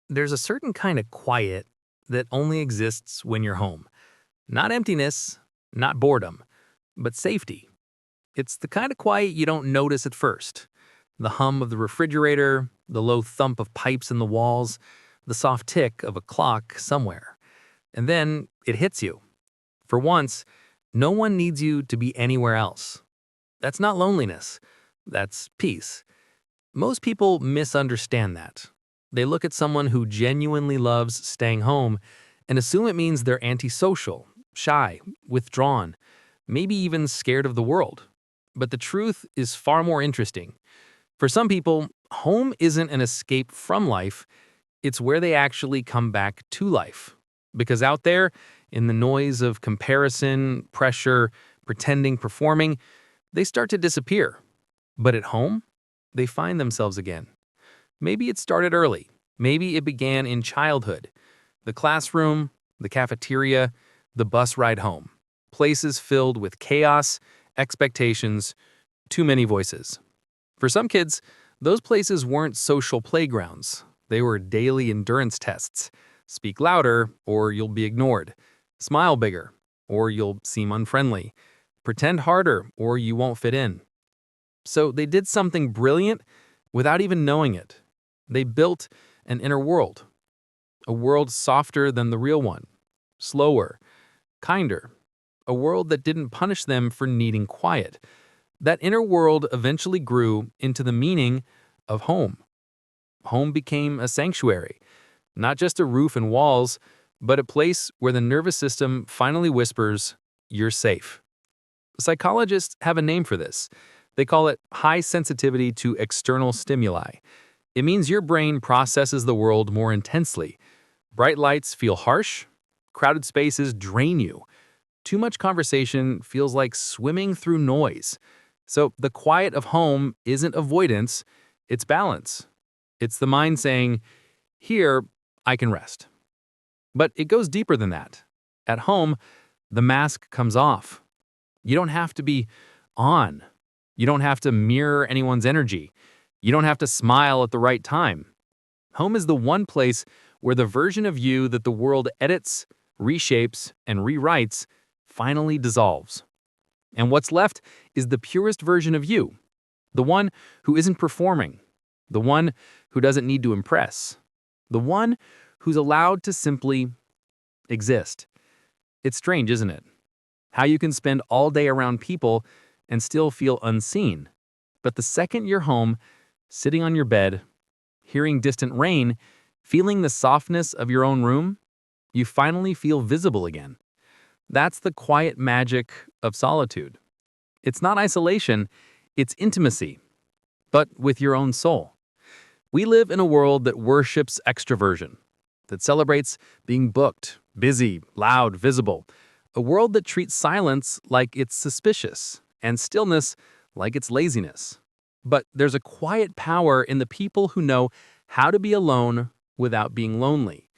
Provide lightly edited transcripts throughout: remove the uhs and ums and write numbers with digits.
There's a certain kind of quiet that only exists when you're home. Not emptiness, not boredom, but safety. It's the kind of quiet you don't notice at first. The hum of the refrigerator, the low thump of pipes in the walls, the soft tick of a clock somewhere. And then it hits you. For once, no one needs you to be anywhere else. That's not loneliness. That's peace. Most people misunderstand that. They look at someone who genuinely loves staying home and assume it means they're antisocial, shy, withdrawn, maybe even scared of the world. But the truth is far more interesting. For some people, home isn't an escape from life, it's where they actually come back to life. Because out there, in the noise of comparison, pressure, pretending, performing, they start to disappear. But at home, they find themselves again. Maybe it started early. Maybe it began in childhood. The classroom, the cafeteria, the bus ride home. Places filled with chaos, expectations, too many voices. For some kids, those places weren't social playgrounds. They were daily endurance tests. Speak louder, or you'll be ignored. Smile bigger, or you'll seem unfriendly. Pretend harder, or you won't fit in. So they did something brilliant without even knowing it. They built an inner world, a world softer than the real one, slower, kinder, a world that didn't punish them for needing quiet. That inner world eventually grew into the meaning of home. Home became a sanctuary, not just a roof and walls, but a place where the nervous system finally whispers, "You're safe." Psychologists have a name for this. They call it high sensitivity to external stimuli. It means your brain processes the world more intensely. Bright lights feel harsh. Crowded spaces drain you. Too much conversation feels like swimming through noise. So the quiet of home isn't avoidance, it's balance. It's the mind saying, "Here, I can rest." But it goes deeper than that. At home, the mask comes off. You don't have to be on. You don't have to mirror anyone's energy. You don't have to smile at the right time. Home is the one place where the version of you that the world edits, reshapes, and rewrites finally dissolves. And what's left is the purest version of you, the one who isn't performing, the one who doesn't need to impress, the one who's allowed to simply exist. It's strange, isn't it? How you can spend all day around people and still feel unseen. But the second you're home, sitting on your bed, hearing distant rain, feeling the softness of your own room, you finally feel visible again. That's the quiet magic of solitude. It's not isolation, it's intimacy, but with your own soul. We live in a world that worships extroversion, that celebrates being booked, busy, loud, visible. A world that treats silence like it's suspicious and stillness like it's laziness. But there's a quiet power in the people who know how to be alone without being lonely.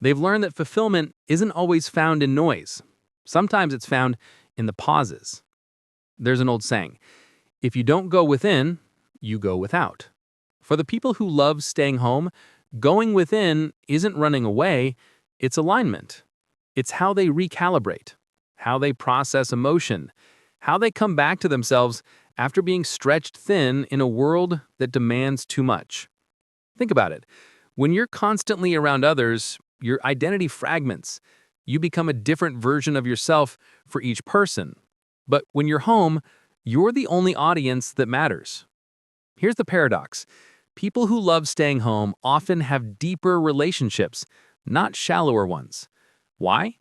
They've learned that fulfillment isn't always found in noise. Sometimes it's found in the pauses. There's an old saying, if you don't go within, you go without. For the people who love staying home, going within isn't running away, it's alignment. It's how they recalibrate, how they process emotion, how they come back to themselves after being stretched thin in a world that demands too much. Think about it. When you're constantly around others, your identity fragments. You become a different version of yourself for each person. But when you're home, you're the only audience that matters. Here's the paradox. People who love staying home often have deeper relationships, not shallower ones. Why?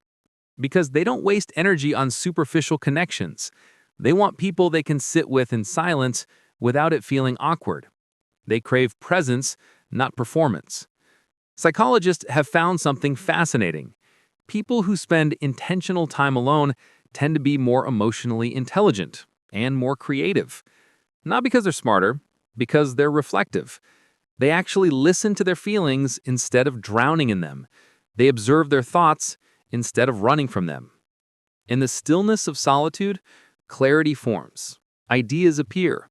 Because they don't waste energy on superficial connections. They want people they can sit with in silence without it feeling awkward. They crave presence, not performance. Psychologists have found something fascinating. People who spend intentional time alone tend to be more emotionally intelligent and more creative. Not because they're smarter, because they're reflective. They actually listen to their feelings instead of drowning in them. They observe their thoughts instead of running from them. In the stillness of solitude, clarity forms. Ideas appear.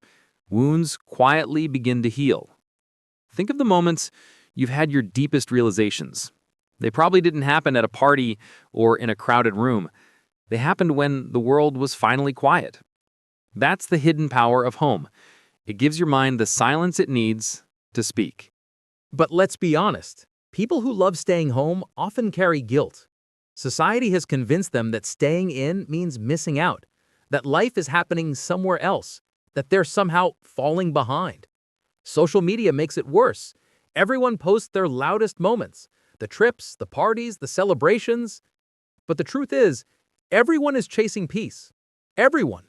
Wounds quietly begin to heal. Think of the moments you've had your deepest realizations. They probably didn't happen at a party or in a crowded room. They happened when the world was finally quiet. That's the hidden power of home. It gives your mind the silence it needs to speak. But let's be honest, people who love staying home often carry guilt. Society has convinced them that staying in means missing out, that life is happening somewhere else, that they're somehow falling behind. Social media makes it worse. Everyone posts their loudest moments, the trips, the parties, the celebrations. But the truth is, everyone is chasing peace. Everyone.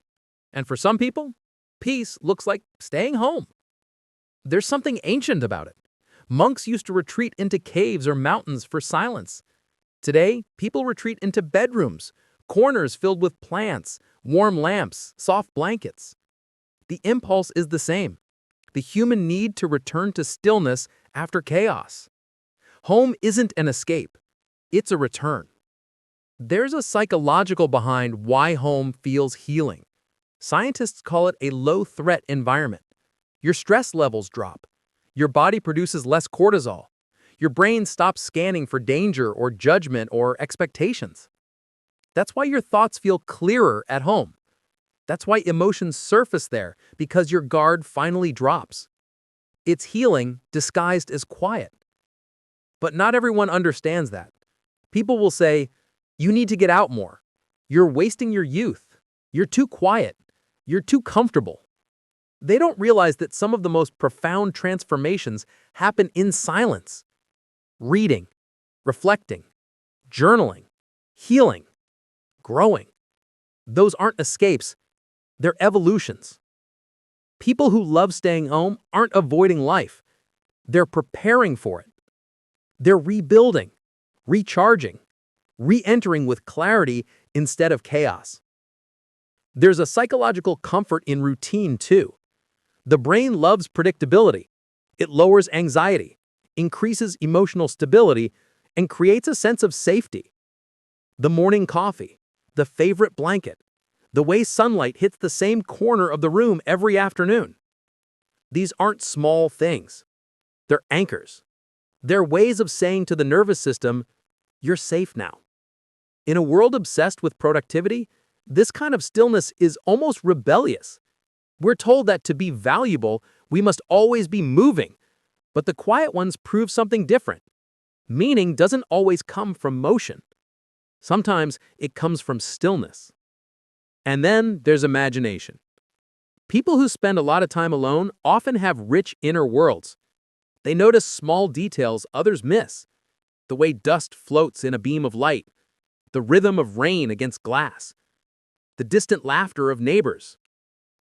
And for some people, peace looks like staying home. There's something ancient about it. Monks used to retreat into caves or mountains for silence. Today, people retreat into bedrooms, corners filled with plants, warm lamps, soft blankets. The impulse is the same. The human need to return to stillness after chaos. Home isn't an escape. It's a return. There's a psychological behind why home feels healing. Scientists call it a low-threat environment. Your stress levels drop. Your body produces less cortisol. Your brain stops scanning for danger or judgment or expectations. That's why your thoughts feel clearer at home. That's why emotions surface there, because your guard finally drops. It's healing disguised as quiet. But not everyone understands that. People will say, "You need to get out more. You're wasting your youth. You're too quiet. You're too comfortable." They don't realize that some of the most profound transformations happen in silence. Reading, reflecting, journaling, healing, growing. Those aren't escapes, they're evolutions. People who love staying home aren't avoiding life. They're preparing for it. They're rebuilding, recharging, re-entering with clarity instead of chaos. There's a psychological comfort in routine, too. The brain loves predictability. It lowers anxiety, increases emotional stability, and creates a sense of safety. The morning coffee, the favorite blanket, the way sunlight hits the same corner of the room every afternoon. These aren't small things. They're anchors. They're ways of saying to the nervous system, "You're safe now." In a world obsessed with productivity, this kind of stillness is almost rebellious. We're told that to be valuable, we must always be moving, but the quiet ones prove something different. Meaning doesn't always come from motion. Sometimes it comes from stillness. And then there's imagination. People who spend a lot of time alone often have rich inner worlds. They notice small details others miss. The way dust floats in a beam of light, the rhythm of rain against glass, the distant laughter of neighbors.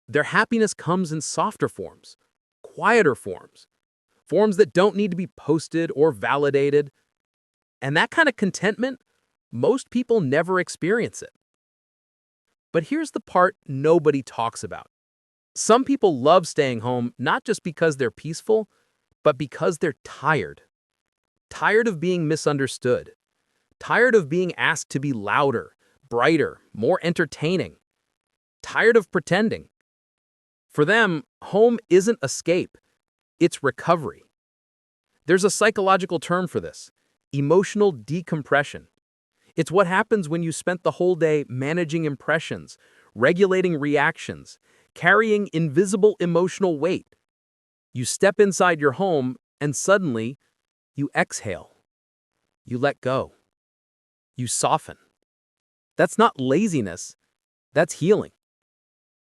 Their happiness comes in softer forms, quieter forms, forms that don't need to be posted or validated. And that kind of contentment, most people never experience it. But here's the part nobody talks about. Some people love staying home not just because they're peaceful, but because they're tired. Tired of being misunderstood. Tired of being asked to be louder, brighter, more entertaining. Tired of pretending. For them, home isn't escape, it's recovery. There's a psychological term for this: emotional decompression. It's what happens when you spent the whole day managing impressions, regulating reactions, carrying invisible emotional weight. You step inside your home and suddenly you exhale. You let go. You soften. That's not laziness, that's healing.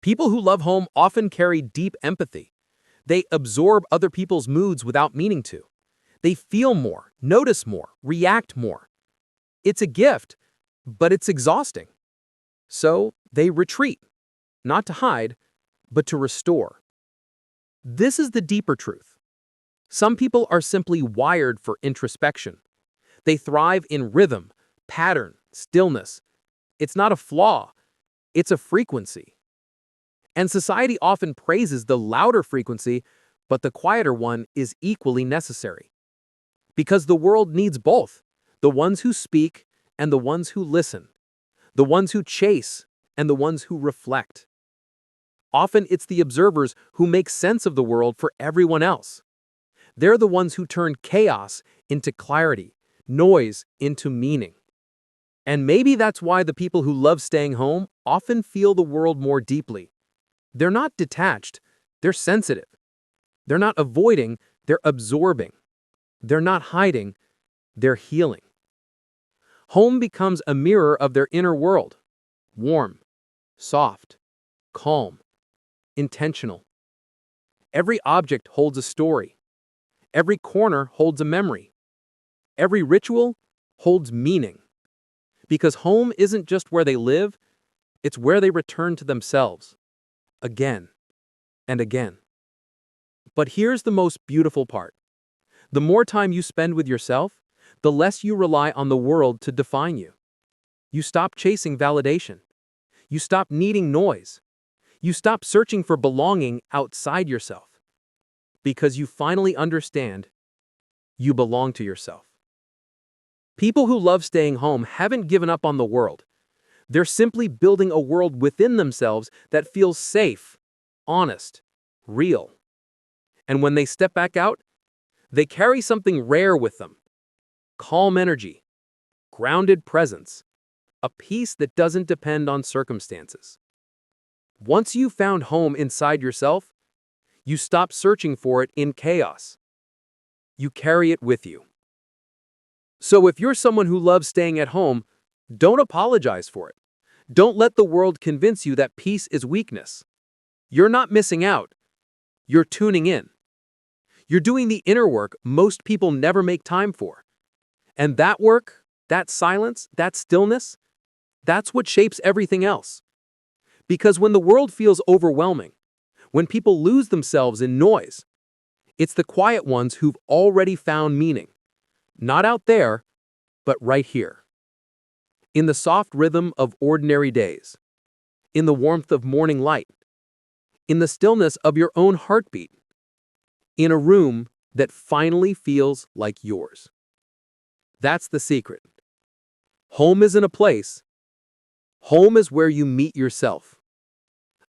People who love home often carry deep empathy. They absorb other people's moods without meaning to. They feel more, notice more, react more. It's a gift, but it's exhausting. So they retreat, not to hide, but to restore. This is the deeper truth. Some people are simply wired for introspection. They thrive in rhythm, pattern, stillness. It's not a flaw, it's a frequency. And society often praises the louder frequency, but the quieter one is equally necessary. Because the world needs both, the ones who speak and the ones who listen, the ones who chase and the ones who reflect. Often it's the observers who make sense of the world for everyone else. They're the ones who turn chaos into clarity, noise into meaning. And maybe that's why the people who love staying home often feel the world more deeply. They're not detached, they're sensitive. They're not avoiding, they're absorbing. They're not hiding, they're healing. Home becomes a mirror of their inner world. Warm, soft, calm, intentional. Every object holds a story. Every corner holds a memory. Every ritual holds meaning. Because home isn't just where they live, it's where they return to themselves. Again and again. But here's the most beautiful part. The more time you spend with yourself, the less you rely on the world to define you. You stop chasing validation. You stop needing noise. You stop searching for belonging outside yourself. Because you finally understand you belong to yourself. People who love staying home haven't given up on the world. They're simply building a world within themselves that feels safe, honest, real. And when they step back out, they carry something rare with them. Calm energy, grounded presence, a peace that doesn't depend on circumstances. Once you've found home inside yourself, you stop searching for it in chaos. You carry it with you. So if you're someone who loves staying at home, don't apologize for it. Don't let the world convince you that peace is weakness. You're not missing out. You're tuning in. You're doing the inner work most people never make time for. And that work, that silence, that stillness, that's what shapes everything else. Because when the world feels overwhelming, when people lose themselves in noise, it's the quiet ones who've already found meaning. Not out there, but right here. In the soft rhythm of ordinary days. In the warmth of morning light. In the stillness of your own heartbeat. In a room that finally feels like yours. That's the secret. Home isn't a place. Home is where you meet yourself.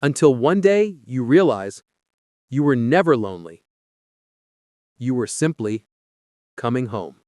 Until one day you realize you were never lonely. You were simply coming home.